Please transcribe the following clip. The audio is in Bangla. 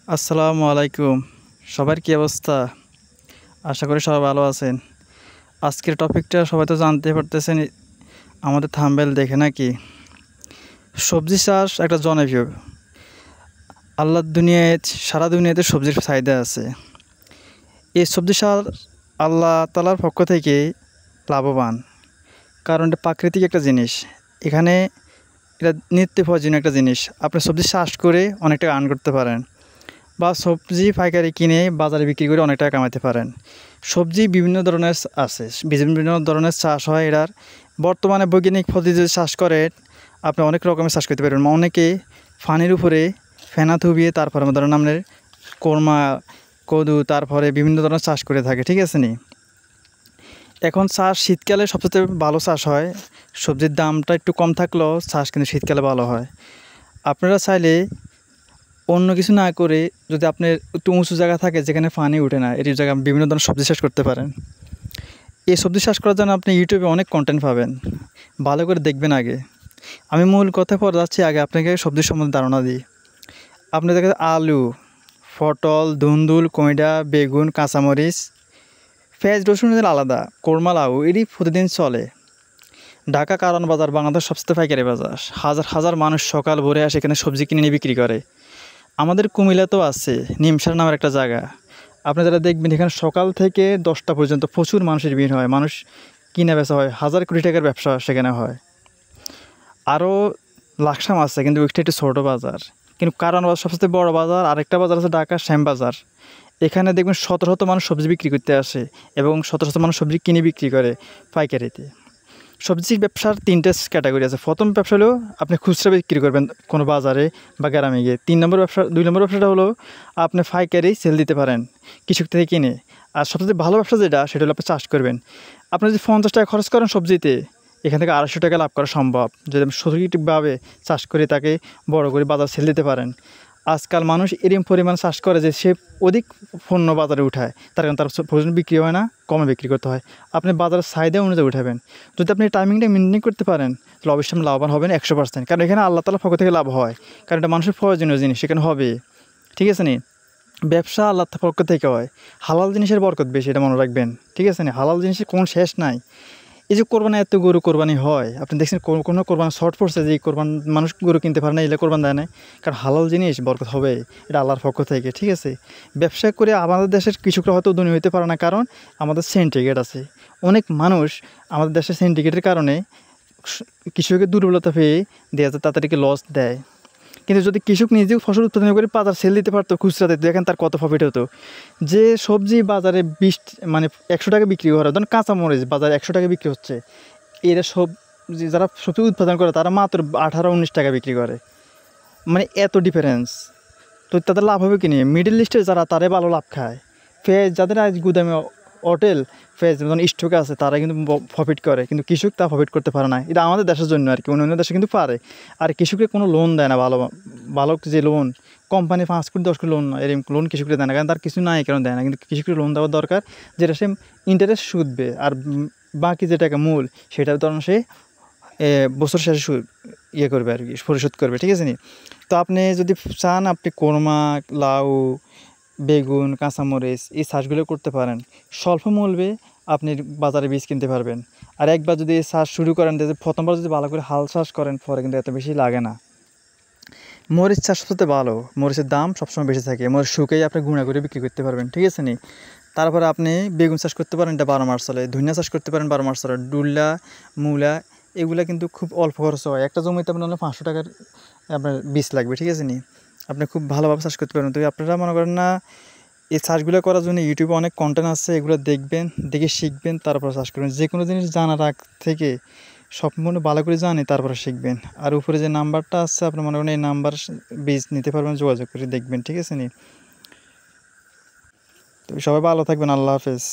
আসসালামু আলাইকুম। সবার কি অবস্থা? আশা করি সবাই ভালো আছেন। আজকের টপিকটা সবাই তো জানতে পারতেছেন আমাদের থাম্বনেল দেখে নাকি? সবজি চাষ একটা জনপ্রিয়। আল্লাহর দুনিয়ায় সারা দুনিয়াতে সবজির চাহিদা আছে। এই সবজি চাষ আল্লাহ তাআলার পক্ষ থেকে লাভবান। কারণ এটা প্রাকৃতিক একটা জিনিস। এখানে এটা নিত্য প্রয়োজনীয় একটা জিনিস। আপনি সবজি চাষ করে অনেক টাকা আর্ন করতে পারেন। বা সবজি পাইকারি কিনে বাজারে বিক্রি করে অনেক টাকা কামাতে পারেন। সবজি বিভিন্ন ধরনের আছে, বিভিন্ন ধরনের চাষ হয় এটার। বর্তমানে বৈজ্ঞানিক পদ্ধতিতে চাষ করে আপনি অনেক রকমের চাষ করতে পারবেন। অনেকে পানির উপরে ফেনা থুবিয়ে তারপরে ধরেন আপনার কোরমা, কদু তারপরে বিভিন্ন ধরনের চাষ করে থাকে, ঠিক আছে নি? এখন চাষ শীতকালে সবচেয়ে ভালো চাষ হয়। সবজির দামটা একটু কম থাকলেও চাষ কিন্তু শীতকালে ভালো হয়। আপনারা চাইলে অন্য কিছু না করে যদি আপনার একটু উঁচু জায়গা থাকে যেখানে পানি ওঠে না, এই জায়গায় বিভিন্ন ধরনের সবজি চাষ করতে পারেন। এই সবজি চাষ করার জন্য আপনি ইউটিউবে অনেক কন্টেন্ট পাবেন, ভালো করে দেখবেন আগে। আমি মূল কথা পরে যাচ্ছি, আগে আপনাকে সবজির সম্বন্ধে ধারণা দিই। আপনি দেখেন আলু, পটল, ধুন্দুল, কইডা, বেগুন, কাঁচামরিচ, পেঁয়াজ রসুনের আলাদা, কোরমা লাউ এটি প্রতিদিন চলে। ঢাকা কারণ বাজার বাংলাদেশ সবচেয়ে পাইকারি বাজার। হাজার হাজার মানুষ সকাল ভোরে আসে এখানে সবজি কিনে নিয়ে বিক্রি করে। আমাদের কুমিল্লাতেও আছে নিমসার নামের একটা জায়গা। আপনি যারা দেখবেন এখানে সকাল থেকে 10টা পর্যন্ত প্রচুর মানুষের ভিড় হয়, মানুষ কিনা বেচা হয়, হাজার কোটি টাকার ব্যবসা সেখানে হয়। আরও লাকসাম আছে, কিন্তু ওইটা একটু ছোটো বাজার। কিন্তু কারণ বাজার সবচেয়ে বড় বাজার। আরেকটা বাজার আছে ঢাকা শ্যামবাজার। এখানে দেখবেন শত শত মানুষ সবজি বিক্রি করতে আসে এবং শত শত মানুষ সবজি কিনে বিক্রি করে পাইকারিতে। সবজির ব্যবসার 3টে ক্যাটাগরি আছে। প্রথম ব্যবসা হলো আপনি খুচরা বিক্রি করবেন কোনো বাজারে বা গ্রামে গিয়ে। 2 নম্বর ব্যবসাটা হলো আপনি পাইকারি সেল দিতে পারেন কৃষক থেকে কিনে। আর সবচেয়ে ভালো ব্যবসা যেটা, সেটা হলো আপনি চাষ করবেন। আপনি যদি 50 টাকা খরচ করেন সবজিতে, এখান থেকে 250 টাকা লাভ করা সম্ভব যদি আপনি সঠিকভাবে চাষ করে তাকে বড় করে বাজার সেল দিতে পারেন। আজকাল মানুষ এরকম পরিমাণ চাষ করে যে সে অধিক পণ্য বাজারে উঠায়, তার কারণ তার প্রয়োজন বিক্রি হয় না, কমে বিক্রি করতে হয়। আপনি বাজারের চাহিদা অনুযায়ী উঠাবেন। যদি আপনি টাইমিংটা মেনটেন করতে পারেন তাহলে অবশ্যই আপনি লাভবান হবেন 100%। কারণ এখানে আল্লাহ তাআলার পক্ষ থেকে লাভ হয়, কারণ এটা মানুষের প্রয়োজনীয় জিনিস, সেখানে হবে, ঠিক আছে নি? ব্যবসা আল্লাহর পক্ষ থেকে হয়। হালাল জিনিসের বরকত বেশি, এটা মনে রাখবেন, ঠিক আছে নি? হালাল জিনিসের কোনো শেষ নাই। এই যে কোরবানি, এত গরু কোরবানি হয়, আপনি দেখছেন কোনো কোরবানি শর্ট পড়ছে যে মানুষ গরু কিনতে পারে না, এলে কোরবান দেয় না। কারণ হালাল জিনিস বরকত হবে, এটা আল্লাহর পক্ষ থেকে, ঠিক আছে? ব্যবসা করে আমাদের দেশের কৃষকরা হয়তো ধনী হতে পারে না, কারণ আমাদের সিন্ডিকেট আছে। অনেক মানুষ আমাদের দেশের সিন্ডিকেটের কারণে কৃষকের দুর্বলতা পেয়ে দেখা যায় তাদেরকে লস দেয়। কিন্তু যদি কৃষক নিজেও ফসল উৎপাদন করে বাজার সেল দিতে পারতো খুচরাতে, দেখেন তার কত প্রফিট হতো। যে সবজি বাজারে 20 মানে 100 টাকা বিক্রি করে, ধরুন কাঁচামরিচ বাজারে 100 টাকা বিক্রি হচ্ছে, এরা যারা সবজি উৎপাদন করে তারা মাত্র 18-19 টাকা বিক্রি করে। মানে এত ডিফারেন্স। তো তাদের লাভ হবে কি নিয়ে? মিডল লিস্টে যারা, তারাই ভালো লাভ খায়। ফেজ যাদের আজ গুদামে হোটেল, ফেজ যেমন স্টকে আছে, তারাই কিন্তু প্রফিট করে, কিন্তু কৃষক তা প্রফিট করতে পারে না। এটা আমাদের দেশের জন্য আর কি, অন্য দেশে কিন্তু পারে। আর কৃষককে কোনো লোন দেয় না, ভালো ভালো যে লোন কোম্পানি 5 কোটি 10 কোটি লোন, এরকম লোন কৃষককে দেয় না, কারণ তার কিছু নাই, কারণ দেয় না। কিন্তু কৃষককে লোন দেওয়ার দরকার, যেটা সে ইন্টারেস্ট সুদবে, আর বাকি যে টাকা মূল সেটা ধরুন সে বছর শেষে করবে আর কি, পরিশোধ করবে, ঠিক আছে নি? তো আপনি যদি চান আপনি কোরমা, লাউ, বেগুন, কাঁচামরিচ এই চাষগুলো করতে পারেন। স্বল্প মূল্যে আপনি বাজারে বীজ কিনতে পারবেন। আর একবার যদি এই চাষ শুরু করেন, প্রথমবার যদি ভালো করে হাল চাষ করেন, পরে কিন্তু এত বেশি লাগে না। মরিচ চাষ সবচেয়ে ভালো, মরিচের দাম সবসময় বেশি থাকে। মরিচ শুকিয়ে আপনি গুঁড়া করে বিক্রি করতে পারবেন, ঠিক আছে নি? তারপরে আপনি বেগুন চাষ করতে পারেন, এটা 12 মাস চলে। ধনিয়া চাষ করতে পারেন, 12 মাস চলে। ডুল্লা, মূলা এগুলা কিন্তু খুব অল্প খরচ হয়। একটা জমিতে আপনার 500 টাকার আপনার বীজ লাগবে, ঠিক আছে নি? আপনি খুব ভালোভাবে চাষ করতে পারবেন। তো আপনারা মনে করেন না, এই চাষগুলো করার জন্য ইউটিউবে অনেক কন্টেন্ট আছে, এগুলো দেখবেন, দেখে শিখবেন, তারপর চাষ করবেন। যে কোনো জিনিস জানার আগ থেকে সম্পূর্ণ ভালো করে জানি তারপরে শিখবেন। আর উপরে যে নাম্বারটা আছে, আপনি মনে করেন এই নাম্বার বীজ নিতে পারবেন, যোগাযোগ করে দেখবেন, ঠিক আছে নি? তো সবাই ভালো থাকবেন, আল্লাহ হাফেজ।